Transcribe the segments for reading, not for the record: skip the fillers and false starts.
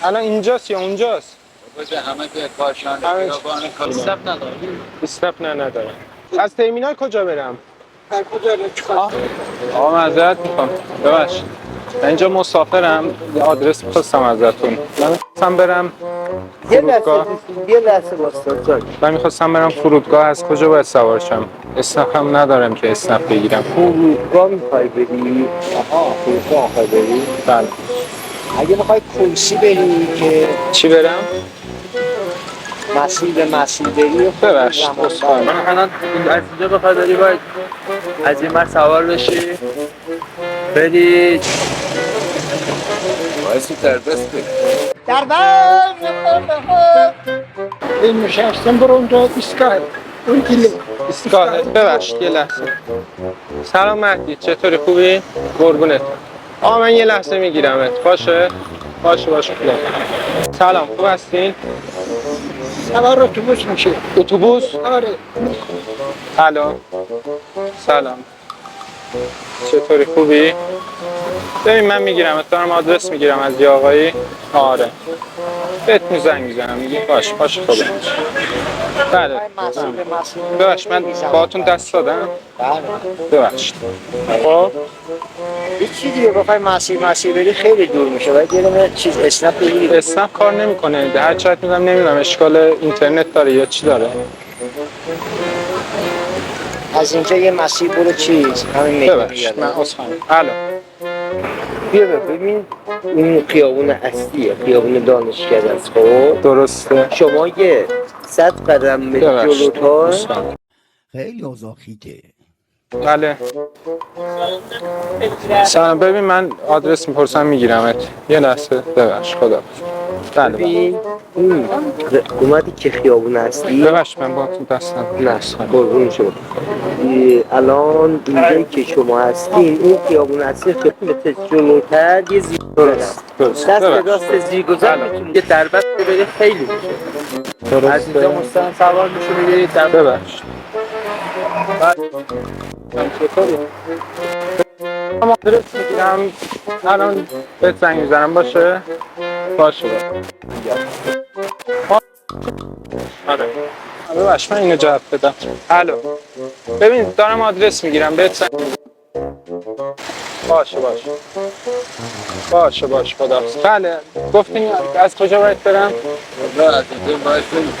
الان اینجاست یا اونجاست؟ همه که کاشان خیابان استاپ نداره. استاپ نداره. از ترمینال کجا برم؟ آقا معذرت میخوام. ببخشید. من اینجا مسافرم. یه آدرس می‌خواستم ازتون. من می‌خواستم برم فرودگاه. یه لحظه واسه. من می‌خواستم برم فرودگاه. از کجا باید سوار شم؟ اسنپ هم ندارم که اسنپ بگیرم. فرودگاه میخوای بری؟ آها فرودگاه میخوای بری؟ بله. اگه میخوای کلسی بری که چی برم؟ مسیر به مسیر بری ببخشید. من الان از اینجا بخوای بری باید از این بر سوار بشی بری باعثی در دست بری. در این نشستم برو اونجا ایستگاه اون کیلو ایستگاه. ببخشید یه لحظه. سلام مهدی، چطوری؟ خوبی؟ قربونت. من یه لحظه میگیرمت. باشه خدا. سلام، خوب هستین؟ سوار اتوبوس میشه. اتوبوس؟ آره. الو. سلام. چطوری خوبی؟ ببین من میگیرمت، دارم آدرس میگیرم از یه آقایی. آره. بهت زنگ میزنم میگی باشه خدا. بله. ببخش من باهاتون دست دادم. ببخشید. خب هیچ چیزی رو بخوای مسیر بری خیلی دور میشه. باید یه دونه چیز اسنپ بگیری. اسنپ کار نمیکنه. هر چت میدم نمیدونم اشکال اینترنت داره یا چی داره. از اینجا یه مسیر برو چیز همین ببخشید من عذرخواهی. الو. بیا ببین این خیابون اصلیه، خیابون دانشگاه است. خب درسته. شما یه 100 قدم به جلوتر خیلی اوضاع خیته. بله. سلام، ببین من آدرس میپرسم میگیرمت. یه لحظه ببخش خدا. بله. ببین اون اومدی که خیابون هستی. ببخش من با تو دستم. نه قربون شما. الان اینجایی که شما هستین اون خیابون اصلی خیابون جلوتر یه زیرگذر است. دست راست زیرگذر میتونی یه دربست بره خیلی میشه. از اینجا مستقیم سوار میشه میره در ببخش. من آدرس میگیرم الان بهت زنگ میزنم. باشه آره. ببخش من اینو جواب بدم. الو. ببین دارم آدرس میگیرم بهت زنگ. باشه خدا. بله گفتین از کجا باید برم؟ والله از اینجا باید بریم.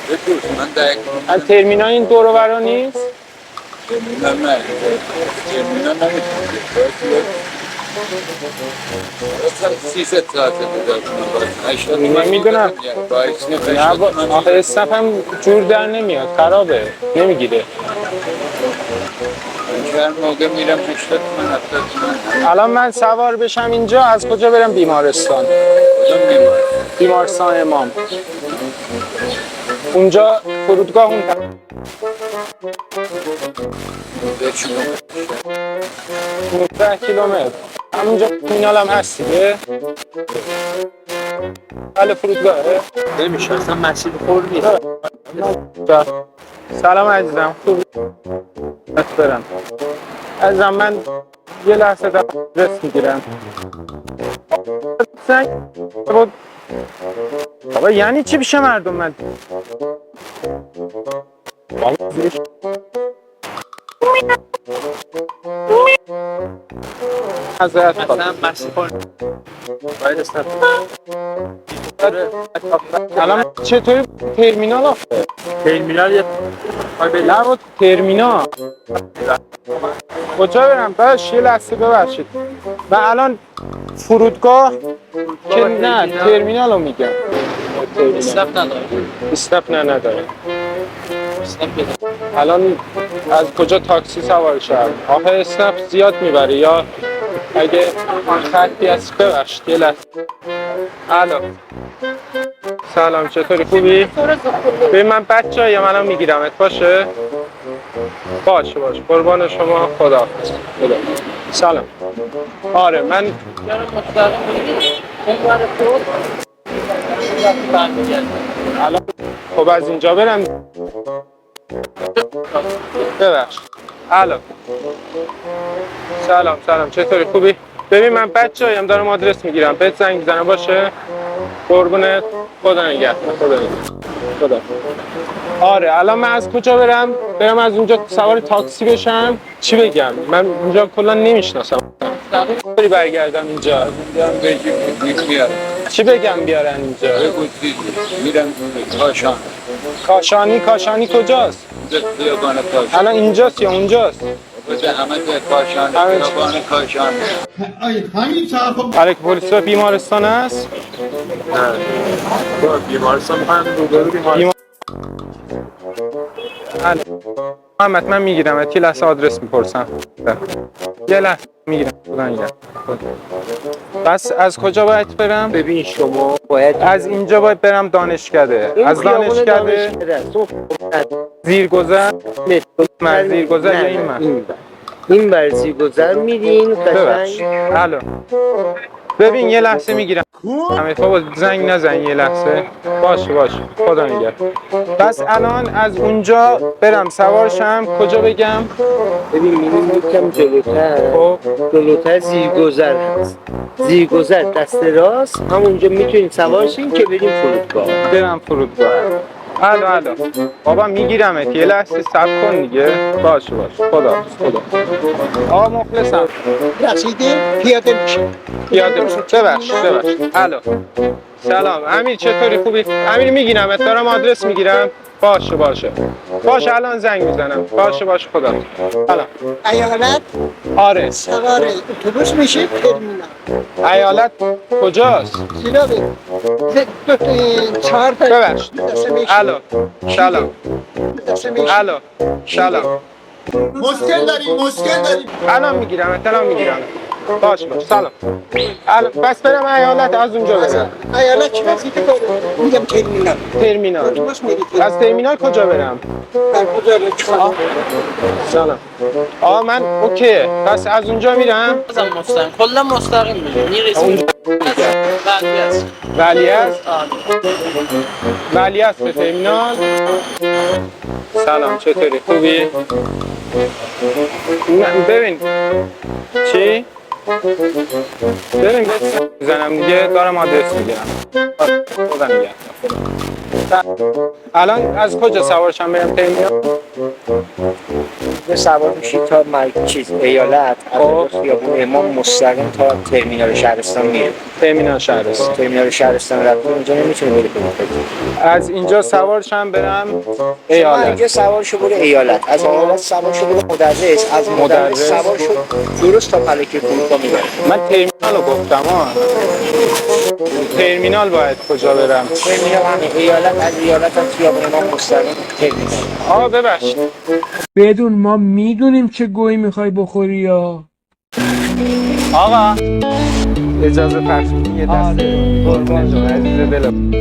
بپرس من دقیق از ترمینال این دور و برا نیست؟ ترمینال نه. ترمینال نمیتونی. باید 300 ساعته بذارم. نمیدونم. نه آخه اسنپ هم جور در نمیاد، خرابه، نمیگیره. هر موقع میرم 80 تومن 70 تومن. الان من سوار بشم اینجا از کجا برم بیمارستان؟ بیمارستان امام. اونجا فرودگاه اون 19 کیلومتر. همونجا ترمینال هم هست دیگه. بله فرودگاهه. نمیشه اصلا مسیر خور نیست. سلام عزیزم، خوب برم عزیزم. من یه لحظه در آدرس میگیرم. بابا یعنی چی پیش مردم من؟ حضرت اصلا مسیر خور باید استاپ. الان چطوری ترمینال آخه؟ ترمینال یه نه با ترمینال کجا برم؟ باش یه لحظه ببخشید. من الان فرودگاه که نه ترمینال رو میگم. استاپ نداره. استاپ نداره. الان از کجا تاکسی سوار شدم؟ آخه اسنپ زیاد میبره یا اگه خطی از ببخشید یه لحظه. الو. سلام چطوری خوبی؟ ببین من بچه‌ایم الان میگیرمت. باشه قربان شما. خدا. سلام. آره من الان خب از اینجا برم. ببخش. الو. سلام چطوری خوبی؟ ببین من بچه‌ایم دارم آدرس میگیرم. بهت زنگ میزنم. باشه قربونت. خدا نگهدار. خدا نگهدار. خدا. آره الان من از کجا برم از اونجا سوار تاکسی بشم؟ چی بگم؟ من اونجا کلا نمیشناسم. بری برگردم اینجا. میارم. چی بگم بیارن اینجا؟ بگو میرم کاشان. کاشانی کجاست؟ خیابان کاشان. الان اینجاست یا اونجاست؟ بده همه کاشان. خیابان کاشان. علیک پلیس و بیمارستان است؟ بیمارستان هم روبرو بیمارستان. محمد من میگیرم یه لحظه آدرس میپرسم. یه لحظه میگیرم. بس از کجا باید برم؟ ببین شما باید از اینجا باید برم دانشکده. از دانشکده زیرگذر من زیرگذر یا این من؟ این بر زیرگذر میرین ببخش. قشنگ. الو. ببین یه لحظه میگیرم. همه بابا زنگ نزن یه لحظه. باشه خدا نگهدار. بس الان از اونجا برم سوارشم کجا بگم؟ ببین میرین یکم جلوتر. خب جلوتر زیرگذر هست. زیرگذر دست راست همونجا میتونین سوار شین که بریم فرودگاه. برم فرودگاه. الو بابا میگیرمت یه لحظه صبر کن دیگه. باشه خدا. آقا مخلصم. رسیدی پیاده میشه. پیاده میشه. ببخش. الو. سلام امیر چطوری خوبی؟ امیر میگیرمت دارم آدرس میگیرم. باشه الان زنگ میزنم. باشه خدا. سلام. ایالت آره سوار اتوبوس میشه ترمینال. ایالت کجاست؟ زیرا چهار تا ببخش. الو. سلام. مشکل داریم. الان میگیرم. باشه سلام. بس برم ایالت از اونجا برم. ایالت چی رسیدی برو میگم ترمینال. اتوبوس میری از ترمینال کجا برم؟ در کجا رو سلام. من اوکی. پس از اونجا میرم. مستقیم کلا مستقیم میریم میرسیم ولی است به ترمینال. سلام چطوری خوبی؟ ببین چی؟ ببین میزنم دیگه دارم آدرس میگیرم. خدا نگهدار. الان از کجا سوارشم برم ترمینال؟ به سوار میشید تا ایالت از خیابون امام مستقیم تا ترمینال شهرستان میره. ترمینال شهرستان رفتن اونجا نمیتونه بری کنید. از اینجا سوارشم برم ایالت. اینجا سوار شو برو ایالت. از ایالت سوار شو برو مدرس. از مدرس سوار شو درست تا فلکه فرودگاه میبره. من ترمینال رو گفتم ترمینال باید کجا برم؟ ترمینال همه ایالت. از ایالت از خیابون امام مستقیم ترمینال. ببخشید. بدون ما میدونیم چه گویی میخوای بخوری یا آقا اجازه پخش یه دسته قربان عزیز دلم.